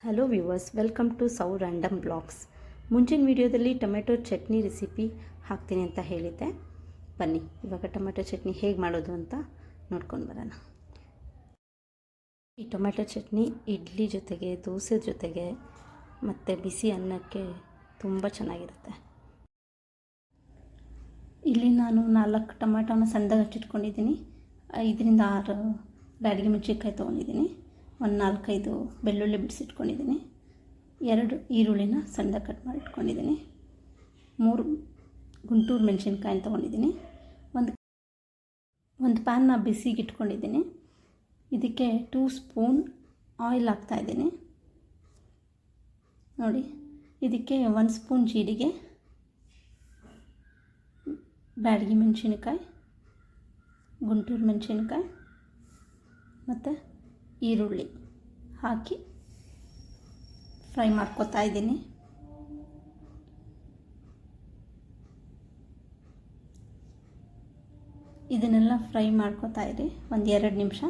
Hello viewers, welcome to ಸೌ random blogs. ಮುಂಚಿನ ವಿಡಿಯೋದಲ್ಲಿ ಟೊಮೆಟೊ ಚಟ್ನಿ ರೆಸಿಪಿ ಹಾಕ್ತೀನಿ ಅಂತ ಹೇಳಿದ್ದೆ. ಬನ್ನಿ ಇವಾಗ ಟೊಮೆಟೊ ಚಟ್ನಿ ಹೇಗೆ ಮಾಡೋದು ಅಂತ ನೋಡ್ಕೊಂಡು ಬರೋಣ. ಈ ಟೊಮೆಟೊ ಚಟ್ನಿ ಇಡ್ಲಿ ಜೊತೆಗೆ, ದೋಸೆ ಜೊತೆಗೆ ಮತ್ತು ಬಿಸಿ ಅನ್ನಕ್ಕೆ ತುಂಬ ಚೆನ್ನಾಗಿರುತ್ತೆ. ಇಲ್ಲಿ ನಾನು 4 ಟೊಮೆಟೊನ ಸಣ್ಣದಾಗಿ ಹಚ್ಚಿಟ್ಕೊಂಡಿದ್ದೀನಿ. 5ರಿಂದ 6 ಬ್ಯಾಡಗಿ ಮೆಣಸಿನ್ಕಾಯಿ ತೊಗೊಂಡಿದ್ದೀನಿ. ಒಂದು 4-5 ಬೆಳ್ಳುಳ್ಳಿ ಬಿಡಿಸಿಟ್ಕೊಂಡಿದ್ದೀನಿ. 2 ಈರುಳ್ಳಿನ ಸಣ್ಣದಾಗಿ ಕಟ್ ಮಾಡಿ ಇಟ್ಕೊಂಡಿದ್ದೀನಿ. 3 ಗುಂಟೂರು ಮೆಣಸಿನ್ಕಾಯಿ ತೊಗೊಂಡಿದ್ದೀನಿ. ಒಂದು ಪ್ಯಾನ್ನ ಬಿಸಿಗೆ ಇಟ್ಕೊಂಡಿದ್ದೀನಿ. ಇದಕ್ಕೆ 2 ಸ್ಪೂನ್ ಆಯಿಲ್ ಹಾಕ್ತಾಯಿದ್ದೀನಿ. ನೋಡಿ, ಇದಕ್ಕೆ 1 ಸ್ಪೂನ್ ಜೀರಿಗೆ, ಬ್ಯಾಡಗಿ ಮೆಣಸಿನ್ಕಾಯಿ, ಗುಂಟೂರು ಮೆಣಸಿನ್ಕಾಯಿ ಮತ್ತು ಈರುಳ್ಳಿ ಹಾಕಿ ಫ್ರೈ ಮಾಡ್ಕೊತಾ ಇದ್ದೀನಿ. ಇದನ್ನೆಲ್ಲ ಫ್ರೈ ಮಾಡ್ಕೊತಾ ಇರಿ ಒಂದು 2 ನಿಮಿಷ.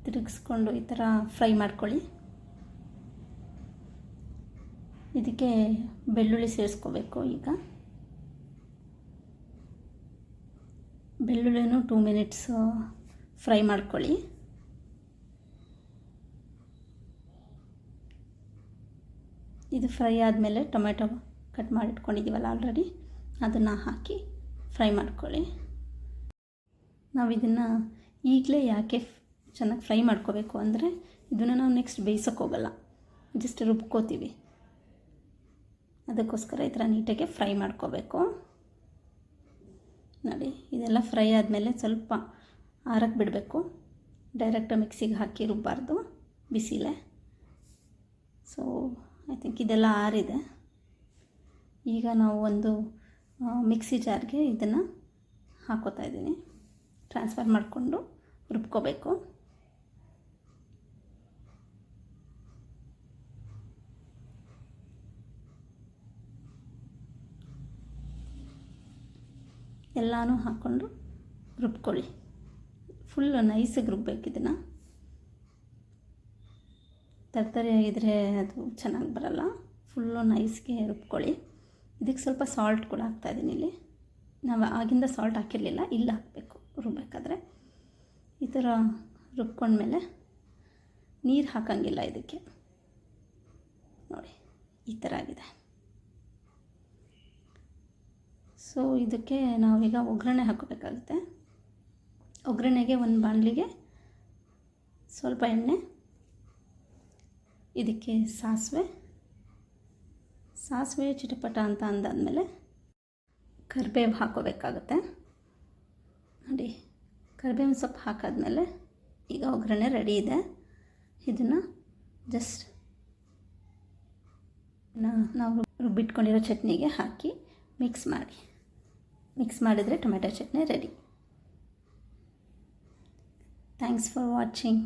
ತಿರುಗಿಸ್ಕೊಂಡು ಈ ಥರ ಫ್ರೈ ಮಾಡ್ಕೊಳ್ಳಿ. ಇದಕ್ಕೆ ಬೆಳ್ಳುಳ್ಳಿ ಸೇರಿಸ್ಕೋಬೇಕು. ಈಗ ಬೆಳ್ಳುಳ್ಳಿನೂ 2 ಮಿನಿಟ್ಸ್ ಫ್ರೈ ಮಾಡ್ಕೊಳ್ಳಿ. ಇದು ಫ್ರೈ ಆದಮೇಲೆ ಟೊಮೆಟೊ ಕಟ್ ಮಾಡಿ ಇಟ್ಕೊಂಡಿದ್ದೀವಲ್ಲ ಆಲ್ರೆಡಿ, ಅದನ್ನು ಹಾಕಿ ಫ್ರೈ ಮಾಡ್ಕೊಳ್ಳಿ. ನಾವು ಇದನ್ನು ಈಗಲೇ ಯಾಕೆ ಚೆನ್ನಾಗಿ ಫ್ರೈ ಮಾಡ್ಕೋಬೇಕು ಅಂದರೆ, ಇದನ್ನು ನಾವು ನೆಕ್ಸ್ಟ್ ಬೇಯಿಸೋಕ್ಕೆ ಹೋಗಲ್ಲ, ಜಸ್ಟ್ ರುಬ್ಕೋತೀವಿ. ಅದಕ್ಕೋಸ್ಕರ ಈ ಥರ ನೀಟಾಗಿ ಫ್ರೈ ಮಾಡ್ಕೋಬೇಕು. ನೋಡಿ, ಇದೆಲ್ಲ ಫ್ರೈ ಆದಮೇಲೆ ಸ್ವಲ್ಪ ಆರಕ್ಕೆ ಬಿಡಬೇಕು. ಡೈರೆಕ್ಟ್ ಮಿಕ್ಸಿಗೆ ಹಾಕಿ ರುಬ್ಬಾರ್ದು, ಬಿಸಿಲೇ. ಸೊ ಐ ಥಿಂಕ್ ಇದೆಲ್ಲ ಆರಿದೆ. ಈಗ ನಾವು ಒಂದು ಮಿಕ್ಸಿ ಜಾರ್ಗೆ ಇದನ್ನು ಹಾಕೋತಾ ಇದ್ದೀನಿ. ಟ್ರಾನ್ಸ್ಫರ್ ಮಾಡಿಕೊಂಡು ರುಬ್ಕೋಬೇಕು. ಎಲ್ಲನೂ ಹಾಕ್ಕೊಂಡು ರುಬ್ಕೊಳ್ಳಿ. ಫುಲ್ಲು ನೈಸಾಗಿ ರುಬ್ಬೇಕು. ಇದನ್ನು ತರಕಾರಿ ಆಗಿದ್ದರೆ ಅದು ಚೆನ್ನಾಗಿ ಬರಲ್ಲ. ಫುಲ್ಲು ನೈಸ್ಗೆ ರುಬ್ಕೊಳ್ಳಿ. ಇದಕ್ಕೆ ಸ್ವಲ್ಪ ಸಾಲ್ಟ್ ಕೂಡ ಹಾಕ್ತಾಯಿದ್ದೀನಿ. ಇಲ್ಲಿ ನಾವು ಆಗಿಂದ ಸಾಲ್ಟ್ ಹಾಕಿರಲಿಲ್ಲ, ಇಲ್ಲಿ ಹಾಕಬೇಕು ರುಬ್ಬೇಕಾದ್ರೆ. ಈ ಥರ ರುಬ್ಕೊಂಡ್ಮೇಲೆ ನೀರು ಹಾಕೋಂಗಿಲ್ಲ ಇದಕ್ಕೆ. ನೋಡಿ, ಈ ಥರ ಆಗಿದೆ. ಸೊ ಇದಕ್ಕೆ ನಾವೀಗ ಒಗ್ಗರಣೆ ಹಾಕೋಬೇಕಾಗುತ್ತೆ. ಒಗ್ಗರಣೆಗೆ ಒಂದು ಬಾಣಲಿಗೆ ಸ್ವಲ್ಪ ಎಣ್ಣೆ, ಇದಕ್ಕೆ ಸಾಸಿವೆ ಚಿಟಪಟ ಅಂತ ಅಂದಾದಮೇಲೆ ಕರಿಬೇವು ಹಾಕೋಬೇಕಾಗುತ್ತೆ. ನೋಡಿ, ಕರಿಬೇವಿನ ಸೊಪ್ಪು ಹಾಕಾದ್ಮೇಲೆ ಈಗ ಒಗ್ಗರಣೆ ರೆಡಿ ಇದೆ. ಇದನ್ನು ಜಸ್ಟ್ ನಾವು ರುಬ್ಬಿಟ್ಕೊಂಡಿರೋ ಚಟ್ನಿಗೆ ಹಾಕಿ ಮಿಕ್ಸ್ ಮಾಡಿದರೆ tomato chutney ready. Thanks for watching.